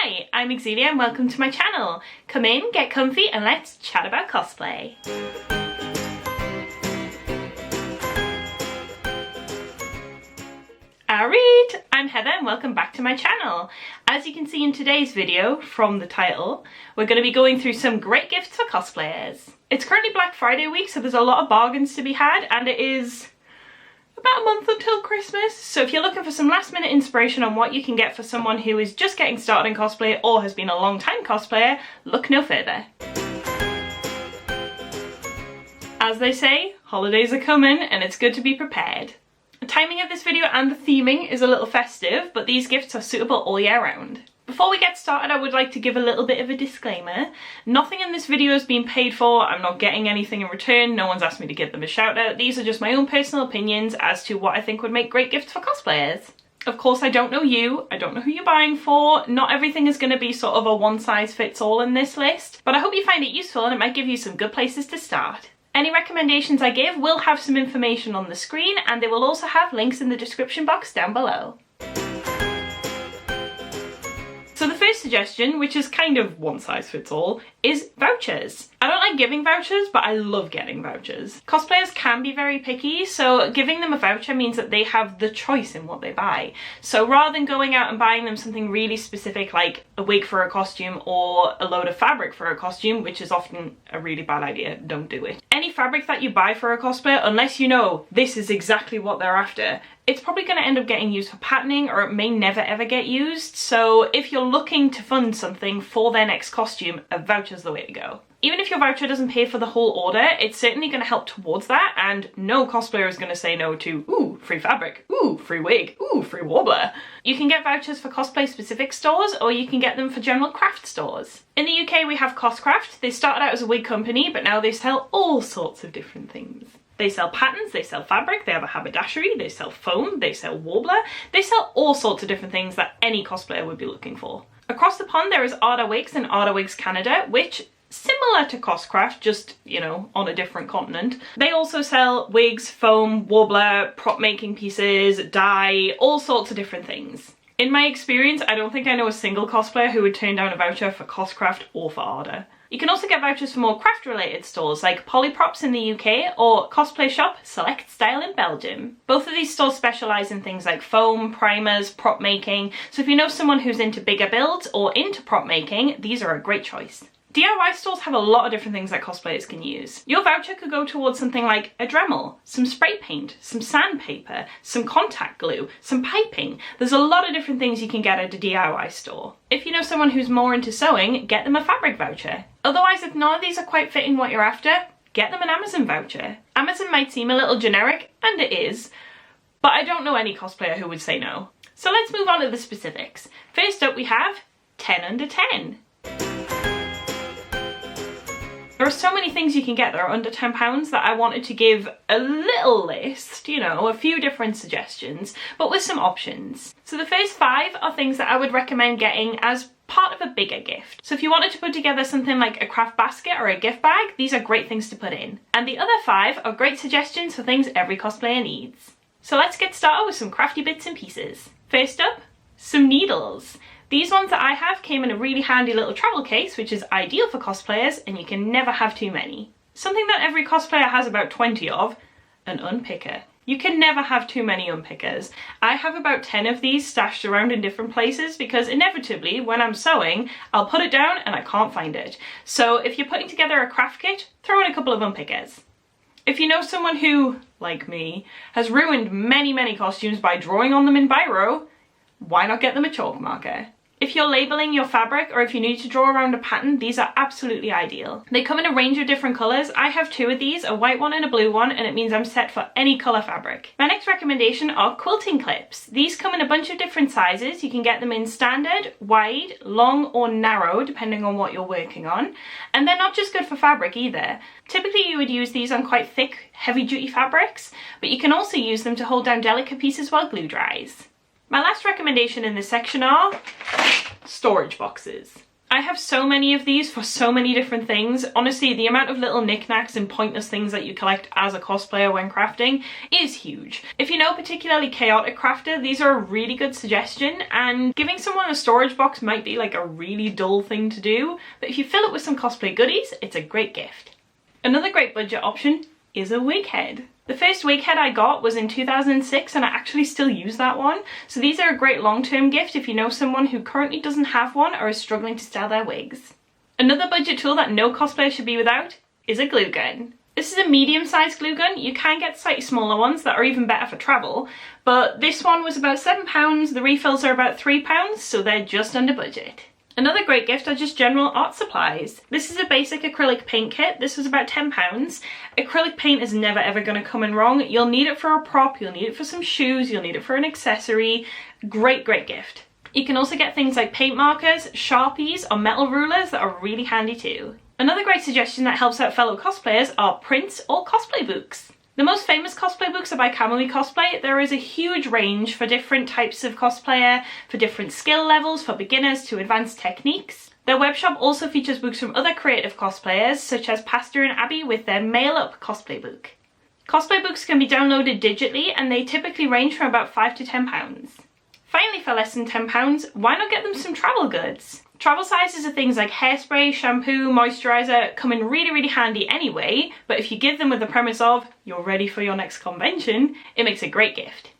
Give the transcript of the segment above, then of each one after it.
Hi, I'm Exelia and welcome to my channel. Come in, get comfy and let's chat about cosplay. Alright, I'm Heather and welcome back to my channel. As you can see in today's video from the title, we're going to be going through some great gifts for cosplayers. It's currently Black Friday week, so there's a lot of bargains to be had, and it is about a month until Christmas. So if you're looking for some last minute inspiration on what you can get for someone who is just getting started in cosplay or has been a long time cosplayer, look no further. As they say, holidays are coming and it's good to be prepared. The timing of this video and the theming is a little festive, but these gifts are suitable all year round. Before we get started, I would like to give a little bit of a disclaimer. Nothing in this video has been paid for, I'm not getting anything in return, no one's asked me to give them a shout out. These are just my own personal opinions as to what I think would make great gifts for cosplayers. Of course, I don't know you, I don't know who you're buying for, not everything is going to be sort of a one size fits all in this list, but I hope you find it useful and it might give you some good places to start. Any recommendations I give will have some information on the screen and they will also have links in the description box down below. So the first suggestion, which is kind of one size fits all, is vouchers. I don't like giving vouchers, but I love getting vouchers. Cosplayers can be very picky, so giving them a voucher means that they have the choice in what they buy. So rather than going out and buying them something really specific like a wig for a costume or a load of fabric for a costume, which is often a really bad idea, don't do it. Any fabric that you buy for a cosplayer, unless you know this is exactly what they're after, it's probably going to end up getting used for patterning or it may never ever get used. So if you're looking to fund something for their next costume, a voucher's the way to go. Even if your voucher doesn't pay for the whole order, it's certainly going to help towards that, and no cosplayer is going to say no to, ooh, free fabric, ooh, free wig, ooh, free warbler. You can get vouchers for cosplay specific stores or you can get them for general craft stores. In the UK we have Coscraft. They started out as a wig company but now they sell all sorts of different things. They sell patterns, they sell fabric, they have a haberdashery, they sell foam, they sell warbler, they sell all sorts of different things that any cosplayer would be looking for. Across the pond there is Arda Wigs and Arda Wigs Canada, which, similar to Coscraft, just, you know, on a different continent. They also sell wigs, foam, warbler, prop making pieces, dye, all sorts of different things. In my experience, I don't think I know a single cosplayer who would turn down a voucher for Coscraft or for Arda. You can also get vouchers for more craft related stores like Polyprops in the UK or Cosplay Shop Select Style in Belgium. Both of these stores specialise in things like foam, primers, prop making, so if you know someone who's into bigger builds or into prop making, these are a great choice. DIY stores have a lot of different things that cosplayers can use. Your voucher could go towards something like a Dremel, some spray paint, some sandpaper, some contact glue, some piping. There's a lot of different things you can get at a DIY store. If you know someone who's more into sewing, get them a fabric voucher. Otherwise, if none of these are quite fitting what you're after, get them an Amazon voucher. Amazon might seem a little generic, and it is, but I don't know any cosplayer who would say no. So let's move on to the specifics. First up we have 10 under 10. There are so many things you can get that are under £10 that I wanted to give a little list, you know, a few different suggestions, but with some options. So the first 5 are things that I would recommend getting as part of a bigger gift. So if you wanted to put together something like a craft basket or a gift bag, these are great things to put in. And the other 5 are great suggestions for things every cosplayer needs. So let's get started with some crafty bits and pieces. First up, some needles. These ones that I have came in a really handy little travel case, which is ideal for cosplayers, and you can never have too many. Something that every cosplayer has about 20 of, an unpicker. You can never have too many unpickers. I have about 10 of these stashed around in different places because inevitably when I'm sewing, I'll put it down and I can't find it. So if you're putting together a craft kit, throw in a couple of unpickers. If you know someone who, like me, has ruined many costumes by drawing on them in biro, why not get them a chalk marker? If you're labelling your fabric or if you need to draw around a pattern, these are absolutely ideal. They come in a range of different colours. I have 2 of these, a white one and a blue one, and it means I'm set for any colour fabric. My next recommendation are quilting clips. These come in a bunch of different sizes. You can get them in standard, wide, long or narrow, depending on what you're working on. And they're not just good for fabric either. Typically you would use these on quite thick, heavy-duty fabrics, but you can also use them to hold down delicate pieces while glue dries. My last recommendation in this section are storage boxes. I have so many of these for so many different things. Honestly, the amount of little knickknacks and pointless things that you collect as a cosplayer when crafting is huge. If you know a particularly chaotic crafter, these are a really good suggestion, and giving someone a storage box might be like a really dull thing to do, but if you fill it with some cosplay goodies, it's a great gift. Another great budget option is a wig head. The first wig head I got was in 2006 and I actually still use that one. So these are a great long-term gift if you know someone who currently doesn't have one or is struggling to style their wigs. Another budget tool that no cosplayer should be without is a glue gun. This is a medium-sized glue gun. You can get slightly smaller ones that are even better for travel, but this one was about £7. The refills are about £3, so they're just under budget. Another great gift are just general art supplies. This is a basic acrylic paint kit. This was about £10. Acrylic paint is never ever going to come in wrong. You'll need it for a prop, you'll need it for some shoes, you'll need it for an accessory. Great, great gift. You can also get things like paint markers, Sharpies, or metal rulers that are really handy too. Another great suggestion that helps out fellow cosplayers are prints or cosplay books. The most famous cosplay books are by Kamui Cosplay. There is a huge range for different types of cosplayer, for different skill levels, for beginners to advanced techniques. Their webshop also features books from other creative cosplayers, such as Pastor and Abby with their Mail Up cosplay book. Cosplay books can be downloaded digitally and they typically range from about £5 to £10. Finally, for less than £10, why not get them some travel goods? Travel sizes of things like hairspray, shampoo, moisturiser come in really, really handy anyway, but if you give them with the premise of you're ready for your next convention, it makes a great gift.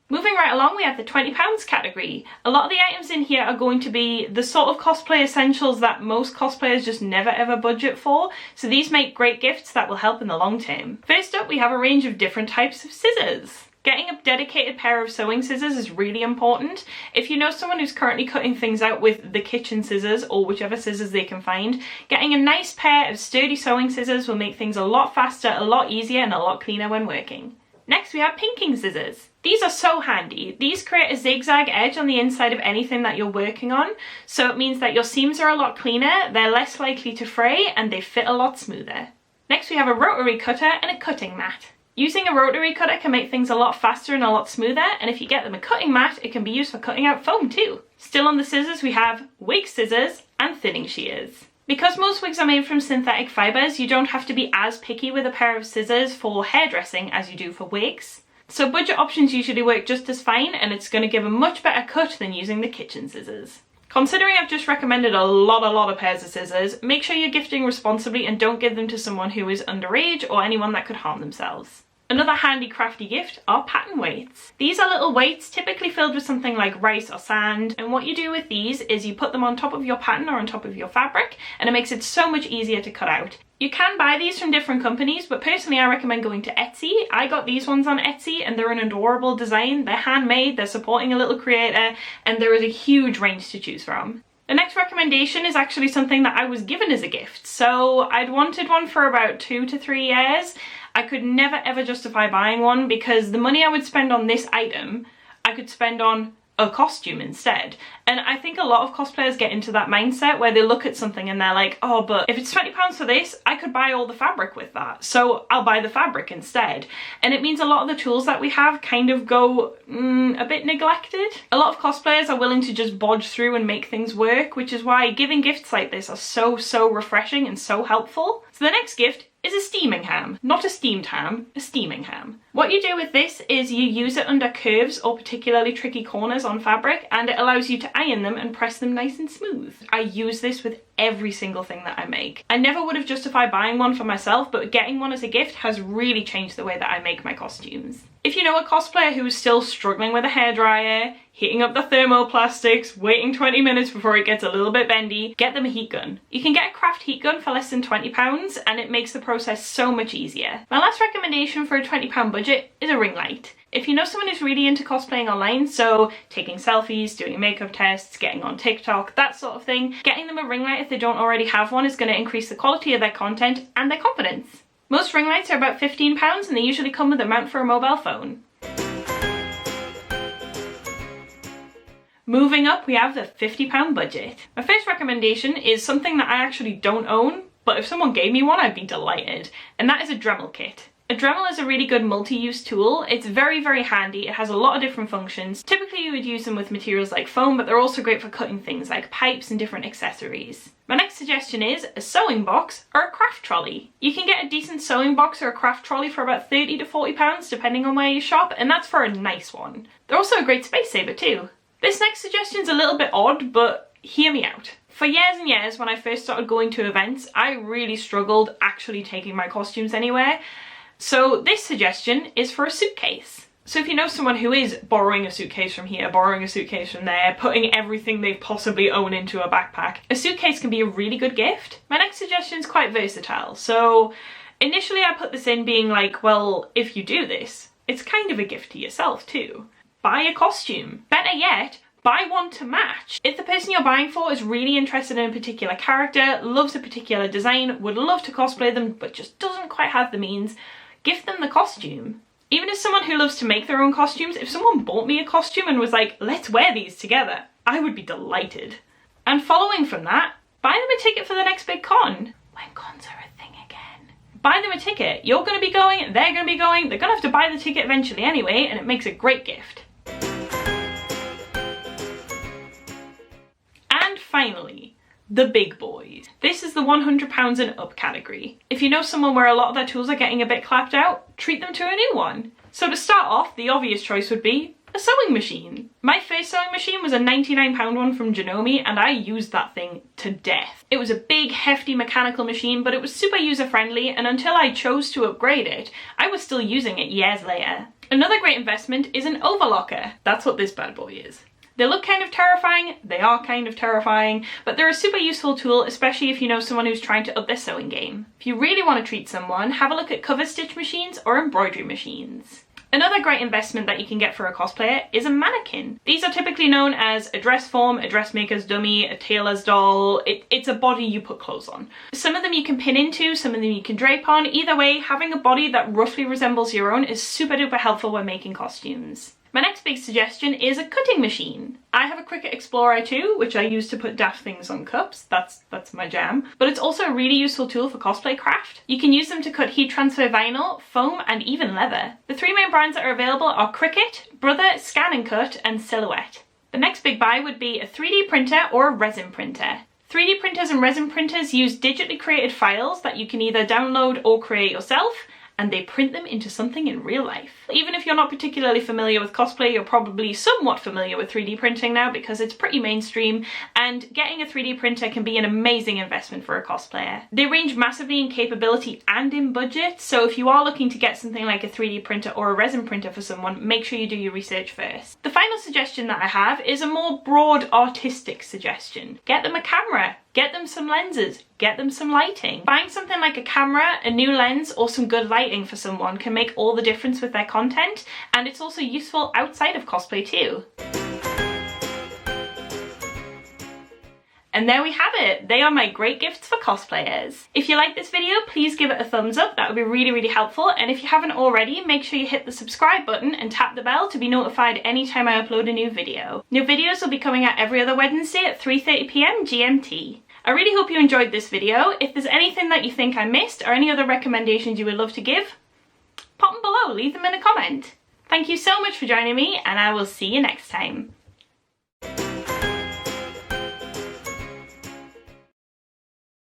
Moving right along, we have the £20 category. A lot of the items in here are going to be the sort of cosplay essentials that most cosplayers just never ever budget for, so these make great gifts that will help in the long term. First up, we have a range of different types of scissors. Getting a dedicated pair of sewing scissors is really important. If you know someone who's currently cutting things out with the kitchen scissors or whichever scissors they can find, getting a nice pair of sturdy sewing scissors will make things a lot faster, a lot easier, and a lot cleaner when working. Next, we have pinking scissors. These are so handy. These create a zigzag edge on the inside of anything that you're working on, so it means that your seams are a lot cleaner, they're less likely to fray, and they fit a lot smoother. Next, we have a rotary cutter and a cutting mat. Using a rotary cutter can make things a lot faster and a lot smoother, and if you get them a cutting mat, it can be used for cutting out foam too. Still on the scissors, we have wig scissors and thinning shears. Because most wigs are made from synthetic fibres, you don't have to be as picky with a pair of scissors for hairdressing as you do for wigs. So budget options usually work just as fine, and it's going to give a much better cut than using the kitchen scissors. Considering I've just recommended a lot of pairs of scissors, make sure you're gifting responsibly and don't give them to someone who is underage or anyone that could harm themselves. Another handy crafty gift are pattern weights. These are little weights typically filled with something like rice or sand, and what you do with these is you put them on top of your pattern or on top of your fabric, and it makes it so much easier to cut out. You can buy these from different companies, but personally I recommend going to Etsy. I got these ones on Etsy and they're an adorable design. They're handmade, they're supporting a little creator, and there is a huge range to choose from. The next recommendation is actually something that I was given as a gift. So I'd wanted one for about 2 to 3 years. I could never ever justify buying one because the money I would spend on this item, I could spend on a costume instead. And I think a lot of cosplayers get into that mindset where they look at something and they're like, oh, but if it's £20 for this, I could buy all the fabric with that, so I'll buy the fabric instead. And it means a lot of the tools that we have kind of go a bit neglected. A lot of cosplayers are willing to just bodge through and make things work, which is why giving gifts like this are so refreshing and so helpful. So the next gift is a steaming ham. Not a steamed ham, a steaming ham. What you do with this is you use it under curves or particularly tricky corners on fabric, and it allows you to iron them and press them nice and smooth. I use this with every single thing that I make. I never would have justified buying one for myself, but getting one as a gift has really changed the way that I make my costumes. If you know a cosplayer who is still struggling with a hairdryer, heating up the thermoplastics, waiting 20 minutes before it gets a little bit bendy, get them a heat gun. You can get a craft heat gun for less than £20 and it makes the process so much easier. My last recommendation for a £20 budget is a ring light. If you know someone who's really into cosplaying online, so taking selfies, doing makeup tests, getting on TikTok, that sort of thing, getting them a ring light if they don't already have one is going to increase the quality of their content and their confidence. Most ring lights are about £15 and they usually come with a mount for a mobile phone. Moving up, we have the £50 budget. My first recommendation is something that I actually don't own, but if someone gave me one, I'd be delighted, and that is a Dremel kit. A Dremel is a really good multi-use tool. It's very, very handy. It has a lot of different functions. Typically you would use them with materials like foam, but they're also great for cutting things like pipes and different accessories. My next suggestion is a sewing box or a craft trolley. You can get a decent sewing box or a craft trolley for about £30 to £40 depending on where you shop, and that's for a nice one. They're also a great space saver too. This next suggestion's a little bit odd, but hear me out. For years and years, when I first started going to events, I really struggled actually taking my costumes anywhere. So this suggestion is for a suitcase. So if you know someone who is borrowing a suitcase from here, borrowing a suitcase from there, putting everything they possibly own into a backpack, a suitcase can be a really good gift. My next suggestion is quite versatile. So initially I put this in being like, well, if you do this, it's kind of a gift to yourself too. Buy a costume. Better yet, buy one to match. If the person you're buying for is really interested in a particular character, loves a particular design, would love to cosplay them, but just doesn't quite have the means, gift them the costume. Even as someone who loves to make their own costumes, if someone bought me a costume and was like, let's wear these together, I would be delighted. And following from that, buy them a ticket for the next big con. When cons are a thing again. Buy them a ticket. You're going to be going, they're going to be going, they're going to have to buy the ticket eventually anyway, and it makes a great gift. And finally, the big boys. This is the £100 and up category. If you know someone where a lot of their tools are getting a bit clapped out, treat them to a new one. So to start off, the obvious choice would be a sewing machine. My first sewing machine was a £99 one from Janome, and I used that thing to death. It was a big, hefty mechanical machine, but it was super user-friendly, and until I chose to upgrade it, I was still using it years later. Another great investment is an overlocker. That's what this bad boy is. They look kind of terrifying, they are kind of terrifying, but they're a super useful tool, especially if you know someone who's trying to up their sewing game. If you really want to treat someone, have a look at cover stitch machines or embroidery machines. Another great investment that you can get for a cosplayer is a mannequin. These are typically known as a dress form, a dressmaker's dummy, a tailor's doll. It's a body you put clothes on. Some of them you can pin into, some of them you can drape on. Either way, having a body that roughly resembles your own is super duper helpful when making costumes. My next big suggestion is a cutting machine. I have a Cricut Explorer 2, which I use to put daft things on cups. That's my jam. But it's also a really useful tool for cosplay craft. You can use them to cut heat transfer vinyl, foam, and even leather. The three main brands that are available are Cricut, Brother, Scan & Cut, and Silhouette. The next big buy would be a 3D printer or a resin printer. 3D printers and resin printers use digitally created files that you can either download or create yourself, and they print them into something in real life. Even if you're not particularly familiar with cosplay, you're probably somewhat familiar with 3D printing now because it's pretty mainstream, and getting a 3D printer can be an amazing investment for a cosplayer. They range massively in capability and in budget, so if you are looking to get something like a 3D printer or a resin printer for someone, make sure you do your research first. The final suggestion that I have is a more broad artistic suggestion. Get them a camera. Get them some lenses, get them some lighting. Buying something like a camera, a new lens, or some good lighting for someone can make all the difference with their content, and it's also useful outside of cosplay too. And there we have it. They are my great gifts for cosplayers. If you like this video, please give it a thumbs up. That would be really, really helpful. And if you haven't already, make sure you hit the subscribe button and tap the bell to be notified anytime I upload a new video. New videos will be coming out every other Wednesday at 3:30 PM GMT. I really hope you enjoyed this video. If there's anything that you think I missed or any other recommendations you would love to give, pop them below, leave them in a comment. Thank you so much for joining me, and I will see you next time.